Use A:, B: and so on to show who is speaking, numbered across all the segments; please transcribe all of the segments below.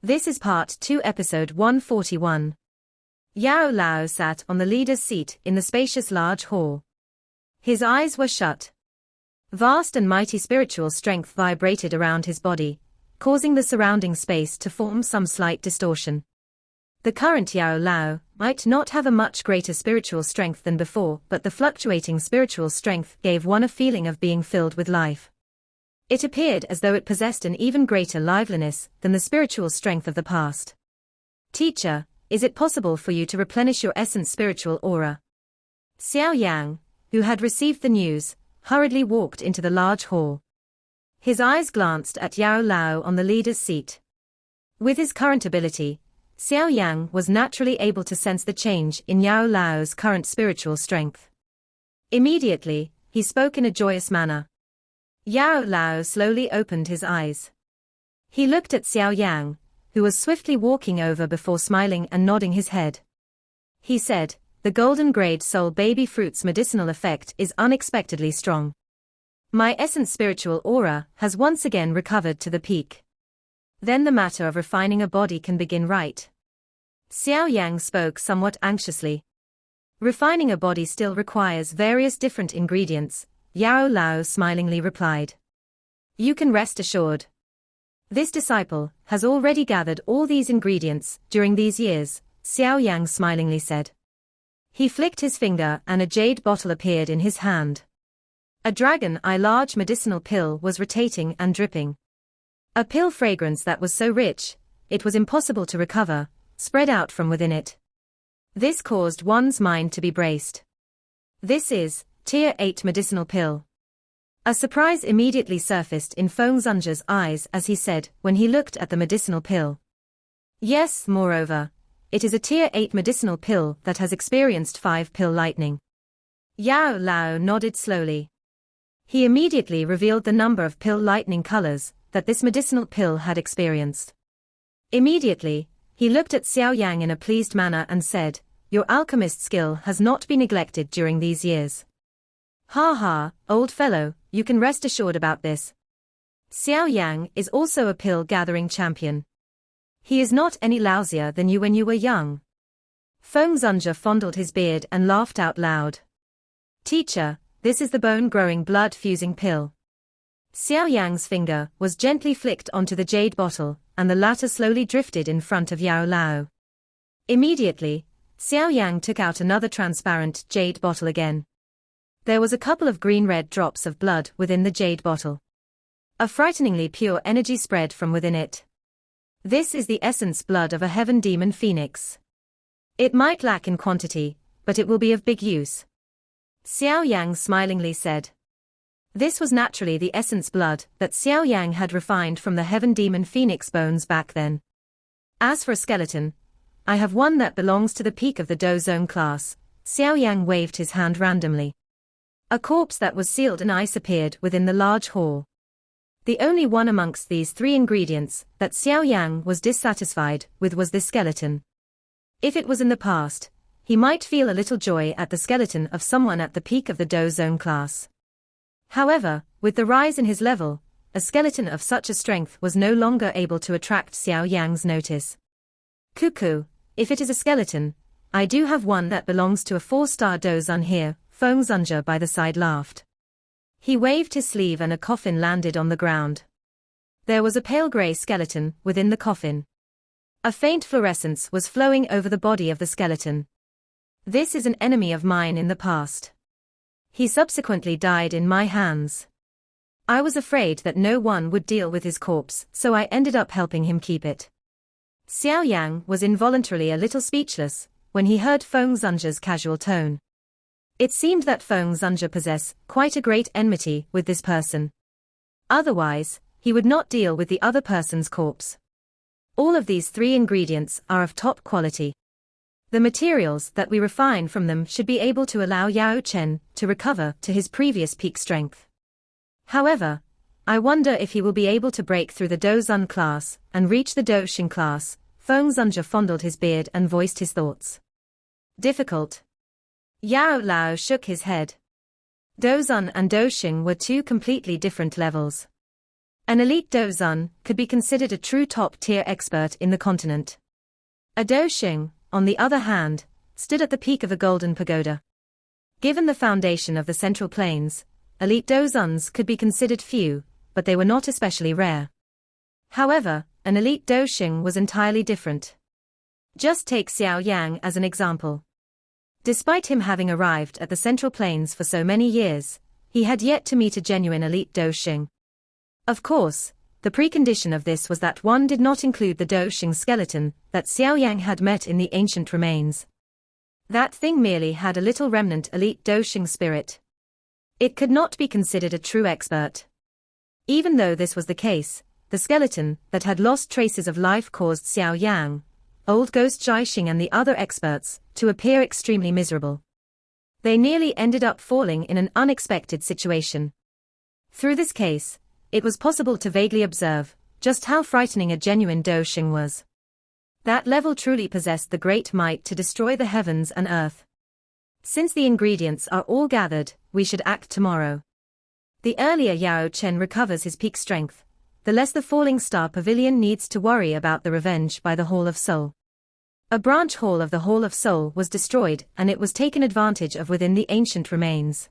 A: This is Part 2, Episode 141. Yao Lao sat on the leader's seat in the spacious large hall. His eyes were shut. Vast and mighty spiritual strength vibrated around his body, causing the surrounding space to form some slight distortion. The current Yao Lao might not have a much greater spiritual strength than before, but the fluctuating spiritual strength gave one a feeling of being filled with life. It appeared as though it possessed an even greater liveliness than the spiritual strength of the past. Teacher, is it possible for you to replenish your essence spiritual aura? Xiao Yan, who had received the news, hurriedly walked into the large hall. His eyes glanced at Yao Lao on the leader's seat. With his current ability, Xiao Yan was naturally able to sense the change in Yao Lao's current spiritual strength. Immediately, he spoke in a joyous manner. Yao Lao slowly opened his eyes. He looked at Xiao Yan, who was swiftly walking over before smiling and nodding his head. He said, "The golden grade soul baby fruit's medicinal effect is unexpectedly strong. My essence spiritual aura has once again recovered to the peak. Then the matter of refining a body can begin, right?" Xiao Yang spoke somewhat anxiously. "Refining a body still requires various different ingredients," Yao Lao smilingly replied. "You can rest assured. This disciple has already gathered all these ingredients during these years," Xiao Yang smilingly said. He flicked his finger and a jade bottle appeared in his hand. A dragon eye large medicinal pill was rotating and dripping. A pill fragrance that was so rich, it was impossible to recover, spread out from within it. This caused one's mind to be braced. "This is Tier 8 medicinal pill." A surprise immediately surfaced in Feng Zunja's eyes as he said when he looked at the medicinal pill. "Yes, moreover, it is a Tier 8 medicinal pill that has experienced 5 pill lightning." Yao Lao nodded slowly. He immediately revealed the number of pill lightning colors that this medicinal pill had experienced. Immediately, he looked at Xiao Yang in a pleased manner and said, "Your alchemist skill has not been neglected during these years. Ha ha, old fellow, you can rest assured about this. Xiao Yang is also a pill-gathering champion. He is not any lousier than you when you were young." Feng Zunja fondled his beard and laughed out loud. "Teacher, this is the bone-growing blood-fusing pill." Xiao Yang's finger was gently flicked onto the jade bottle, and the latter slowly drifted in front of Yao Lao. Immediately, Xiao Yang took out another transparent jade bottle again. There was a couple of green-red drops of blood within the jade bottle. A frighteningly pure energy spread from within it. This is the essence blood of a heaven demon phoenix. It might lack in quantity, but it will be of big use. Xiao Yang smilingly said. This was naturally the essence blood that Xiao Yang had refined from the heaven demon phoenix bones back then. "As for a skeleton, I have one that belongs to the peak of the Do Zone class." Xiao Yang waved his hand randomly. A corpse that was sealed in ice appeared within the large hall. The only one amongst these 3 ingredients that Xiao Yang was dissatisfied with was this skeleton. If it was in the past, he might feel a little joy at the skeleton of someone at the peak of the Do Zone class. However, with the rise in his level, a skeleton of such a strength was no longer able to attract Xiao Yang's notice. "Cuckoo, if it is a skeleton, I do have one that belongs to a 4-star Do Zone here," Feng Zunja by the side laughed. He waved his sleeve and a coffin landed on the ground. There was a pale grey skeleton within the coffin. A faint fluorescence was flowing over the body of the skeleton. "This is an enemy of mine in the past. He subsequently died in my hands. I was afraid that no one would deal with his corpse, so I ended up helping him keep it." Xiao Yang was involuntarily a little speechless when he heard Feng Zunja's casual tone. It seemed that Feng Zunja possessed quite a great enmity with this person. Otherwise, he would not deal with the other person's corpse. All of these 3 ingredients are of top quality. The materials that we refine from them should be able to allow Yao Chen to recover to his previous peak strength. However, I wonder if he will be able to break through the Do Zun class and reach the Do Xing class. Feng Zunja fondled his beard and voiced his thoughts. "Difficult." Yao Lao shook his head. Do Zun and Do Xing were 2 completely different levels. An elite dozun could be considered a true top-tier expert in the continent. A doshing, on the other hand, stood at the peak of a golden pagoda. Given the foundation of the Central Plains, elite dozuns could be considered few, but they were not especially rare. However, an elite doshing was entirely different. Just take Xiao Yan as an example. Despite him having arrived at the Central Plains for so many years, he had yet to meet a genuine elite doshing. Of course, the precondition of this was that one did not include the doshing skeleton that Xiao Yan had met in the ancient remains. That thing merely had a little remnant elite doshing spirit. It could not be considered a true expert. Even though this was the case, the skeleton that had lost traces of life caused Xiao Yang, old ghost Jiaxing and the other experts, to appear extremely miserable. They nearly ended up falling in an unexpected situation. Through this case, it was possible to vaguely observe just how frightening a genuine doshing was. That level truly possessed the great might to destroy the heavens and earth. Since the ingredients are all gathered, we should act tomorrow. The earlier Yao Chen recovers his peak strength, the less the Falling Star Pavilion needs to worry about the revenge by the Hall of Soul. A branch hall of the Hall of Soul was destroyed and it was taken advantage of within the ancient remains.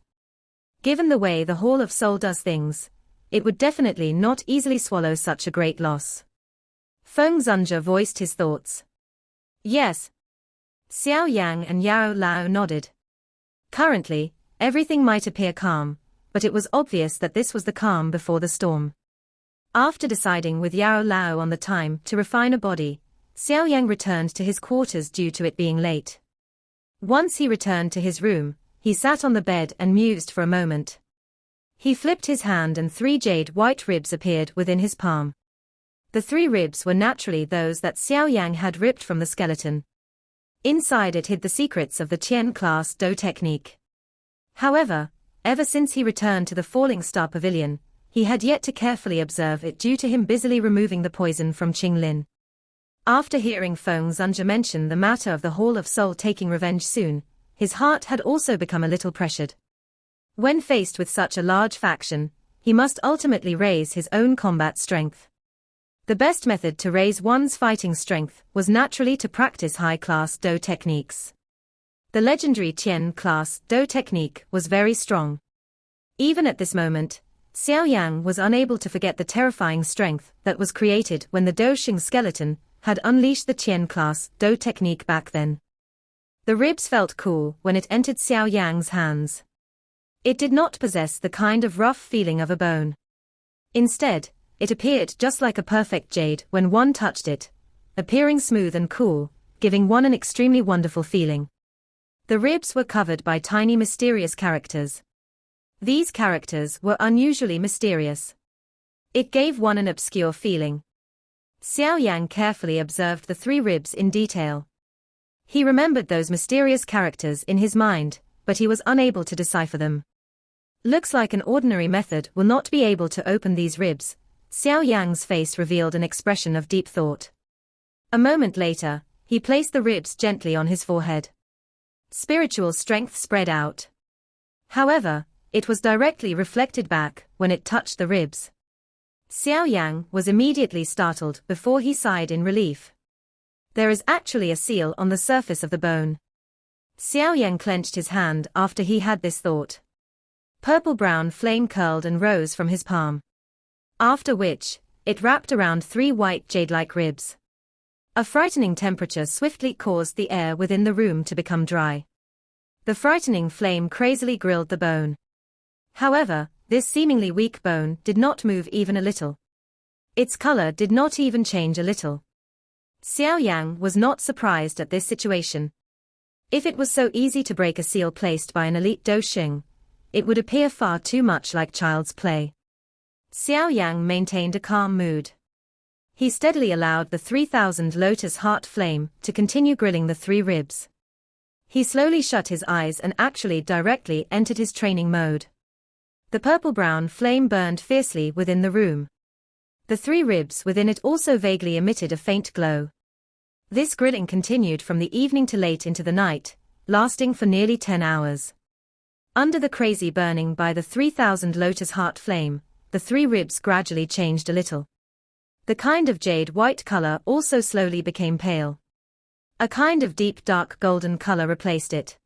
A: Given the way the Hall of Soul does things, it would definitely not easily swallow such a great loss. Feng Zunja voiced his thoughts. Yes. Xiao Yang and Yao Lao nodded. Currently, everything might appear calm, but it was obvious that this was the calm before the storm. After deciding with Yao Lao on the time to refine a body, Xiao Yang returned to his quarters due to it being late. Once he returned to his room, he sat on the bed and mused for a moment. He flipped his hand and 3 jade white ribs appeared within his palm. The 3 ribs were naturally those that Xiao Yang had ripped from the skeleton. Inside it hid the secrets of the Qian class Do technique. However, ever since he returned to the Falling Star Pavilion, he had yet to carefully observe it due to him busily removing the poison from Qinglin. After hearing Feng Zunja mention the matter of the Hall of Soul taking revenge soon, his heart had also become a little pressured. When faced with such a large faction, he must ultimately raise his own combat strength. The best method to raise one's fighting strength was naturally to practice high-class Do techniques. The legendary Qian class Do technique was very strong. Even at this moment, Xiao Yang was unable to forget the terrifying strength that was created when the Doshing skeleton had unleashed the Qian class Do technique back then. The ribs felt cool when it entered Xiao Yang's hands. It did not possess the kind of rough feeling of a bone. Instead, it appeared just like a perfect jade when one touched it, appearing smooth and cool, giving one an extremely wonderful feeling. The ribs were covered by tiny mysterious characters. These characters were unusually mysterious. It gave one an obscure feeling. Xiao Yang carefully observed the 3 ribs in detail. He remembered those mysterious characters in his mind, but he was unable to decipher them. Looks like an ordinary method will not be able to open these ribs. Xiao Yang's face revealed an expression of deep thought. A moment later, he placed the ribs gently on his forehead. Spiritual strength spread out. However, it was directly reflected back when it touched the ribs. Xiao Yang was immediately startled before he sighed in relief. There is actually a seal on the surface of the bone. Xiao Yang clenched his hand after he had this thought. Purple-brown flame curled and rose from his palm. After which, it wrapped around 3 white jade-like ribs. A frightening temperature swiftly caused the air within the room to become dry. The frightening flame crazily grilled the bone. However, this seemingly weak bone did not move even a little. Its color did not even change a little. Xiao Yang was not surprised at this situation. If it was so easy to break a seal placed by an elite Doshing, it would appear far too much like child's play. Xiao Yang maintained a calm mood. He steadily allowed the 3,000 lotus heart flame to continue grilling the 3 ribs. He slowly shut his eyes and actually directly entered his training mode. The purple-brown flame burned fiercely within the room. The 3 ribs within it also vaguely emitted a faint glow. This grilling continued from the evening to late into the night, lasting for nearly 10 hours. Under the crazy burning by the 3,000 lotus heart flame, the three ribs gradually changed a little. The kind of jade-white color also slowly became pale. A kind of deep dark golden color replaced it.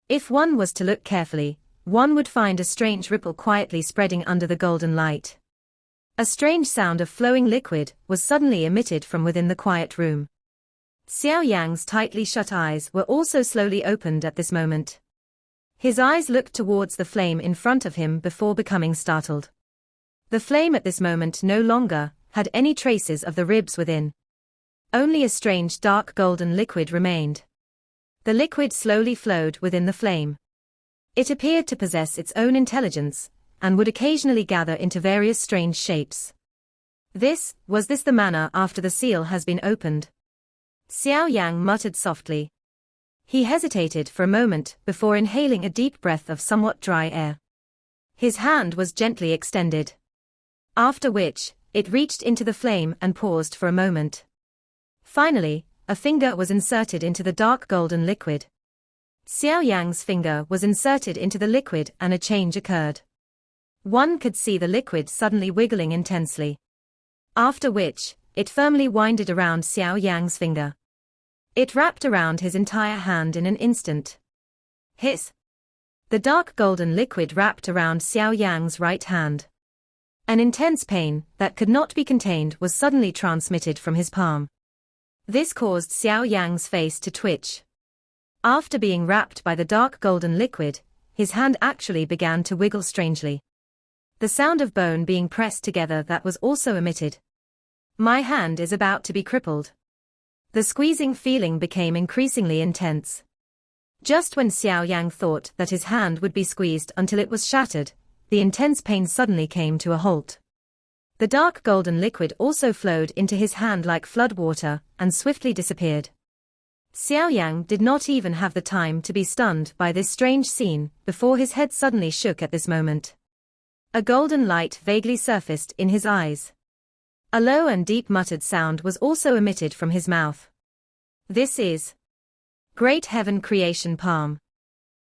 A: If one was to look carefully, one would find a strange ripple quietly spreading under the golden light. A strange sound of flowing liquid was suddenly emitted from within the quiet room. Xiao Yan's tightly shut eyes were also slowly opened at this moment. His eyes looked towards the flame in front of him before becoming startled. The flame at this moment no longer had any traces of the ribs within. Only a strange dark golden liquid remained. The liquid slowly flowed within the flame. It appeared to possess its own intelligence, and would occasionally gather into various strange shapes. Was this the manner after the seal has been opened? Xiao Yan muttered softly. He hesitated for a moment before inhaling a deep breath of somewhat dry air. His hand was gently extended. After which, it reached into the flame and paused for a moment. Finally, a finger was inserted into the dark golden liquid. Xiao Yan's finger was inserted into the liquid and a change occurred. One could see the liquid suddenly wiggling intensely. After which, it firmly winded around Xiao Yan's finger. It wrapped around his entire hand in an instant. Hiss! The dark golden liquid wrapped around Xiao Yan's right hand. An intense pain that could not be contained was suddenly transmitted from his palm. This caused Xiao Yan's face to twitch. After being wrapped by the dark golden liquid, his hand actually began to wiggle strangely. The sound of bone being pressed together that was also emitted. My hand is about to be crippled. The squeezing feeling became increasingly intense. Just when Xiao Yan thought that his hand would be squeezed until it was shattered, the intense pain suddenly came to a halt. The dark golden liquid also flowed into his hand like floodwater and swiftly disappeared. Xiao Yan did not even have the time to be stunned by this strange scene before his head suddenly shook at this moment. A golden light vaguely surfaced in his eyes. A low and deep muttered sound was also emitted from his mouth. This is Great Heaven Creation Palm.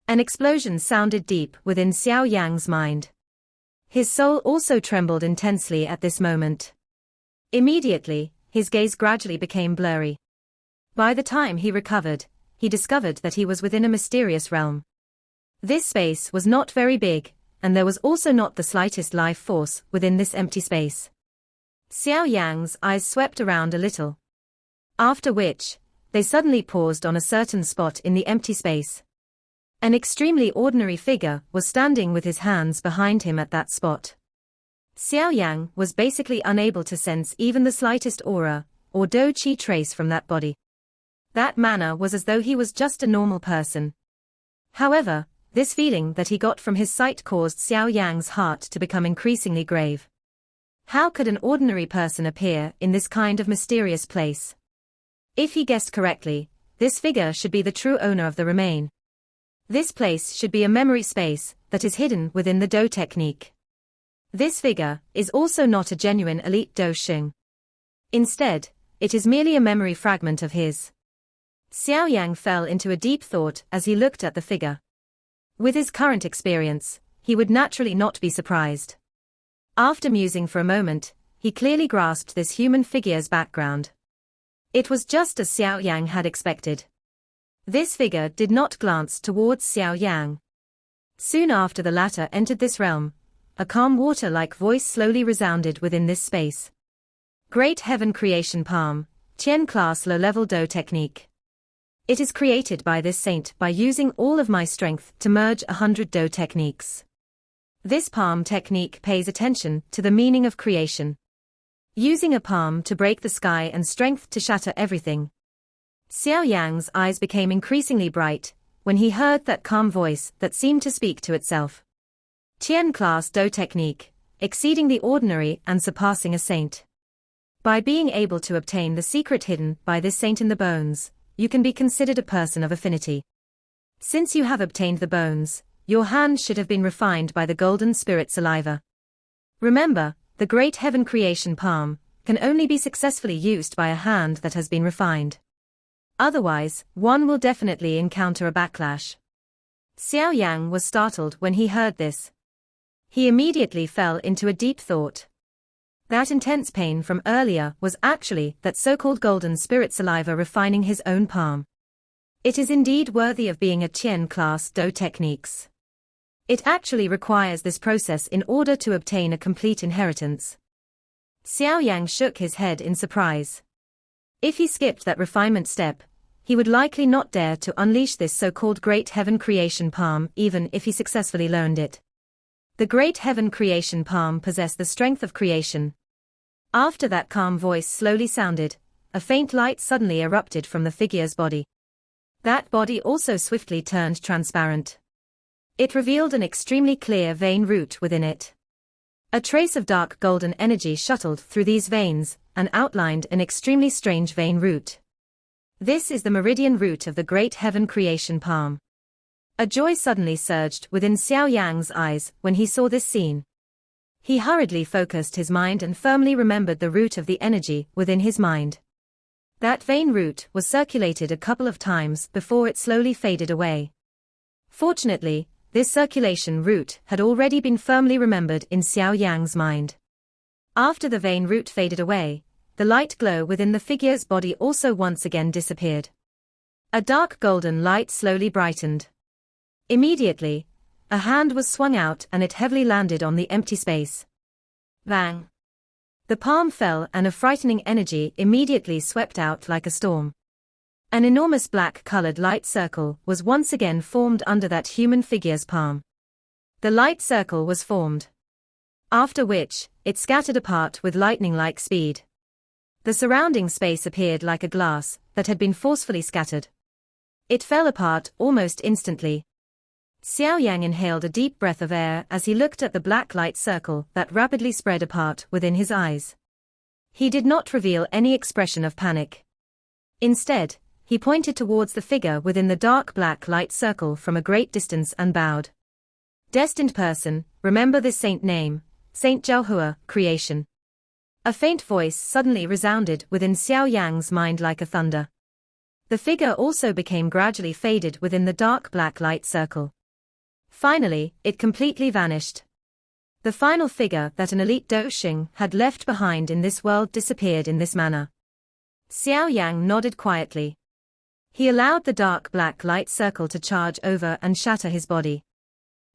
A: An explosion sounded deep within Xiao Yan's mind. His soul also trembled intensely at this moment. Immediately, his gaze gradually became blurry. By the time he recovered, he discovered that he was within a mysterious realm. This space was not very big, and there was also not the slightest life force within this empty space. Xiao Yan's eyes swept around a little. After which, they suddenly paused on a certain spot in the empty space. An extremely ordinary figure was standing with his hands behind him at that spot. Xiao Yan was basically unable to sense even the slightest aura or do qi trace from that body. That manner was as though he was just a normal person. However, this feeling that he got from his sight caused Xiao Yan's heart to become increasingly grave. How could an ordinary person appear in this kind of mysterious place? If he guessed correctly, this figure should be the true owner of the remain. This place should be a memory space that is hidden within the Do technique. This figure is also not a genuine elite Do Sheng. Instead, it is merely a memory fragment of his. Xiao Yan fell into a deep thought as he looked at the figure. With his current experience, he would naturally not be surprised. After musing for a moment, he clearly grasped this human figure's background. It was just as Xiao Yan had expected. This figure did not glance towards Xiao Yan. Soon after the latter entered this realm, a calm water-like voice slowly resounded within this space. Great Heaven Creation Palm, Tian Class Low-Level Do Technique. It is created by this saint by using all of my strength to merge 100 Do techniques. This palm technique pays attention to the meaning of creation. Using a palm to break the sky and strength to shatter everything. Xiao Yan's eyes became increasingly bright when he heard that calm voice that seemed to speak to itself. Tian Class Do Technique, exceeding the ordinary and surpassing a saint. By being able to obtain the secret hidden by this saint in the bones, you can be considered a person of affinity. Since you have obtained the bones, your hand should have been refined by the golden spirit saliva. Remember, the Great Heaven Creation Palm can only be successfully used by a hand that has been refined. Otherwise, one will definitely encounter a backlash. Xiao Yan was startled when he heard this. He immediately fell into a deep thought. That intense pain from earlier was actually that so-called golden spirit saliva refining his own palm. It is indeed worthy of being a Tien class Do techniques. It actually requires this process in order to obtain a complete inheritance. Xiao Yan shook his head in surprise. If he skipped that refinement step, he would likely not dare to unleash this so-called Great Heaven Creation Palm even if he successfully learned it. The Great Heaven Creation Palm possessed the strength of creation. After that calm voice slowly sounded, a faint light suddenly erupted from the figure's body. That body also swiftly turned transparent. It revealed an extremely clear vein root within it. A trace of dark golden energy shuttled through these veins and outlined an extremely strange vein root. This is the meridian root of the Great Heaven Creation Palm. A joy suddenly surged within Xiao Yang's eyes when he saw this scene. He hurriedly focused his mind and firmly remembered the root of the energy within his mind. That vein root was circulated a couple of times before it slowly faded away. Fortunately, this circulation route had already been firmly remembered in Xiao Yang's mind. After the vein root faded away, the light glow within the figure's body also once again disappeared. A dark golden light slowly brightened. Immediately, a hand was swung out and it heavily landed on the empty space. Bang! The palm fell and a frightening energy immediately swept out like a storm. An enormous black-colored light circle was once again formed under that human figure's palm. The light circle was formed. After which, it scattered apart with lightning-like speed. The surrounding space appeared like a glass that had been forcefully scattered. It fell apart almost instantly. Xiao Yang inhaled a deep breath of air as he looked at the black light circle that rapidly spread apart within his eyes. He did not reveal any expression of panic. Instead, he pointed towards the figure within the dark black light circle from a great distance and bowed. Destined person, remember this saint name, Saint Jiaohua, creation. A faint voice suddenly resounded within Xiao Yang's mind like a thunder. The figure also became gradually faded within the dark black light circle. Finally, it completely vanished. The final figure that an elite Doshing had left behind in this world disappeared in this manner. Xiao Yang nodded quietly. He allowed the dark black light circle to charge over and shatter his body.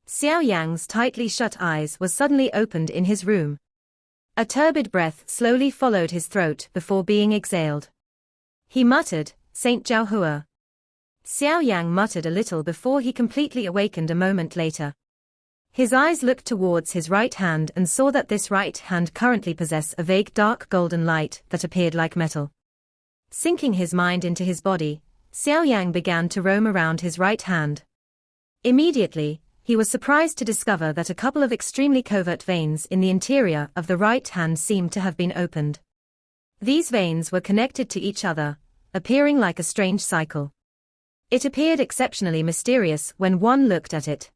A: Xiao Yang's tightly shut eyes were suddenly opened in his room. A turbid breath slowly followed his throat before being exhaled. He muttered, Saint Jiaohua. Xiao Yang muttered a little before he completely awakened a moment later. His eyes looked towards his right hand and saw that this right hand currently possessed a vague dark golden light that appeared like metal. Sinking his mind into his body, Xiao Yang began to roam around his right hand. Immediately, he was surprised to discover that a couple of extremely covert veins in the interior of the right hand seemed to have been opened. These veins were connected to each other, appearing like a strange cycle. It appeared exceptionally mysterious when one looked at it.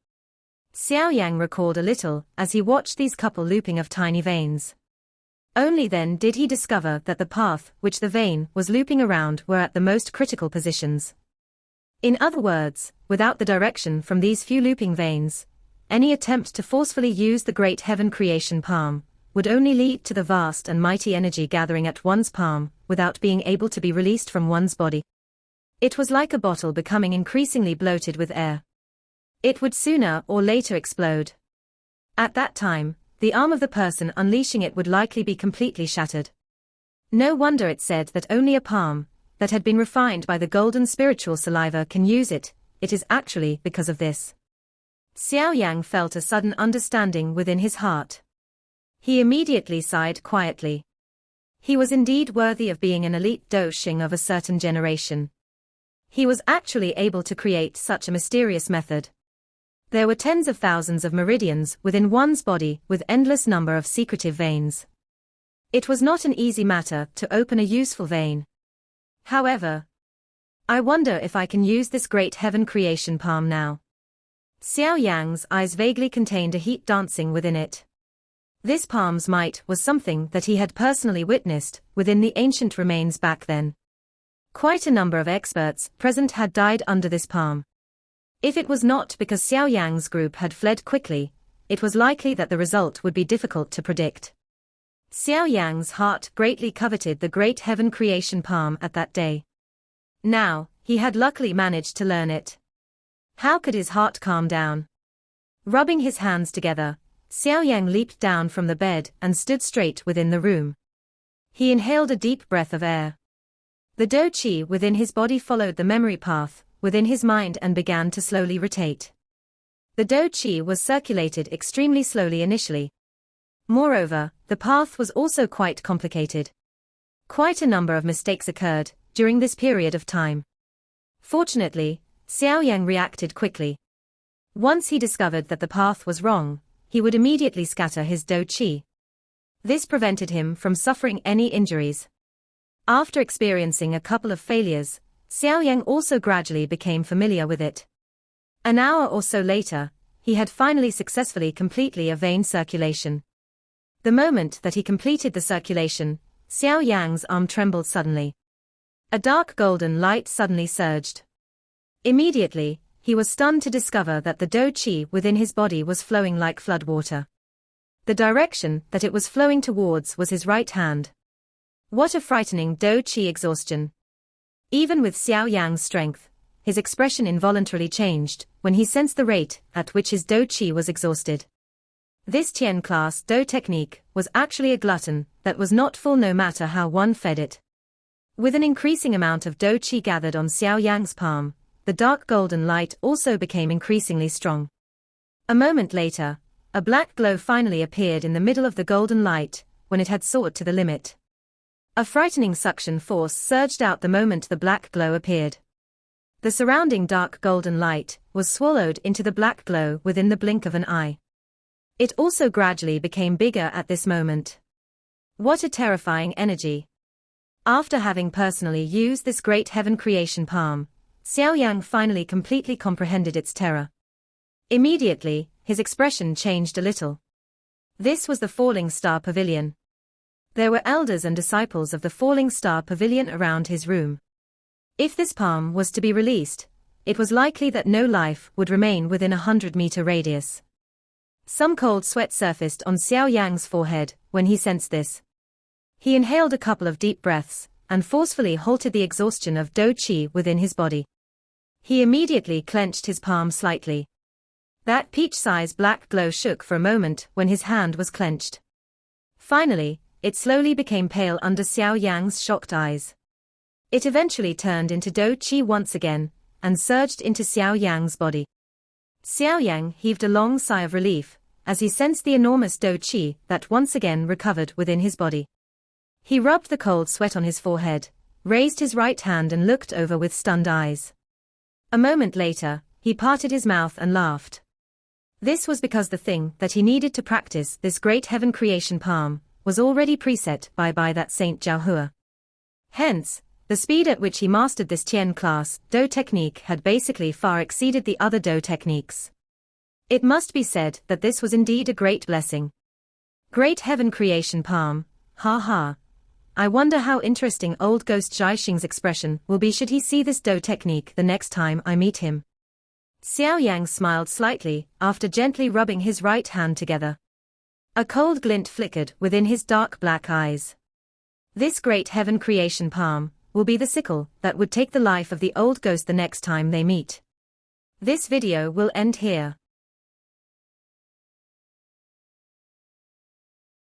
A: Xiao Yang recalled a little as he watched these couple looping of tiny veins. Only then did he discover that the path which the vein was looping around were at the most critical positions. In other words, without the direction from these few looping veins, any attempt to forcefully use the Great Heaven Creation Palm would only lead to the vast and mighty energy gathering at one's palm without being able to be released from one's body. It was like a bottle becoming increasingly bloated with air. It would sooner or later explode. At that time, the arm of the person unleashing it would likely be completely shattered. No wonder it said that only a palm that had been refined by the golden spiritual saliva can use it. It is actually because of this. Xiao Yang felt a sudden understanding within his heart. He immediately sighed quietly. He was indeed worthy of being an elite Doshing of a certain generation. He was actually able to create such a mysterious method. There were tens of thousands of meridians within one's body with endless number of secretive veins. It was not an easy matter to open a useful vein. However, I wonder if I can use this Great Heaven Creation Palm now. Xiao Yang's eyes vaguely contained a heat dancing within it. This palm's might was something that he had personally witnessed within the ancient remains back then. Quite a number of experts present had died under this palm. If it was not because Xiao Yang's group had fled quickly, it was likely that the result would be difficult to predict. Xiao Yan's heart greatly coveted the great heaven creation palm at that day. Now, he had luckily managed to learn it. How could his heart calm down? Rubbing his hands together, Xiao Yan leaped down from the bed and stood straight within the room. He inhaled a deep breath of air. The Do Qi within his body followed the memory path within his mind and began to slowly rotate. The Do Qi was circulated extremely slowly initially. Moreover, the path was also quite complicated. Quite a number of mistakes occurred during this period of time. Fortunately, Xiao Yan reacted quickly. Once he discovered that the path was wrong, he would immediately scatter his Do Qi. This prevented him from suffering any injuries. After experiencing a couple of failures, Xiao Yan also gradually became familiar with it. An hour or so later, he had finally successfully completely a vein circulation. The moment that he completed the circulation, Xiao Yan's arm trembled suddenly. A dark golden light suddenly surged. Immediately, he was stunned to discover that the Do Qi within his body was flowing like floodwater. The direction that it was flowing towards was his right hand. What a frightening Do Qi exhaustion. Even with Xiao Yan's strength, his expression involuntarily changed when he sensed the rate at which his Do Qi was exhausted. This Tian class Do technique was actually a glutton that was not full no matter how one fed it. With an increasing amount of Do Qi gathered on Xiao Yan's palm, the dark golden light also became increasingly strong. A moment later, a black glow finally appeared in the middle of the golden light when it had soared to the limit. A frightening suction force surged out the moment the black glow appeared. The surrounding dark golden light was swallowed into the black glow within the blink of an eye. It also gradually became bigger at this moment. What a terrifying energy! After having personally used this great heaven creation palm, Xiao Yan finally completely comprehended its terror. Immediately, his expression changed a little. This was the Falling Star Pavilion. There were elders and disciples of the Falling Star Pavilion around his room. If this palm was to be released, it was likely that no life would remain within a 100-meter radius. Some cold sweat surfaced on Xiao Yan's forehead when he sensed this. He inhaled a couple of deep breaths and forcefully halted the exhaustion of Do Qi within his body. He immediately clenched his palm slightly. That peach-sized black glow shook for a moment when his hand was clenched. Finally, it slowly became pale under Xiao Yan's shocked eyes. It eventually turned into Do Qi once again and surged into Xiao Yan's body. Xiao Yan heaved a long sigh of relief as he sensed the enormous Do Qi that once again recovered within his body. He rubbed the cold sweat on his forehead, raised his right hand and looked over with stunned eyes. A moment later, he parted his mouth and laughed. This was because the thing that he needed to practice this great heaven creation palm was already preset by that Saint Jiaohua. Hence, the speed at which he mastered this Tian class Do technique had basically far exceeded the other Do techniques. It must be said that this was indeed a great blessing. Great heaven creation palm, ha ha. I wonder how interesting old ghost Zhaixing's expression will be should he see this Do technique the next time I meet him. Xiao Yang smiled slightly after gently rubbing his right hand together. A cold glint flickered within his dark black eyes. This great heaven creation palm will be the sickle that would take the life of the old ghost the next time they meet. This video will end here.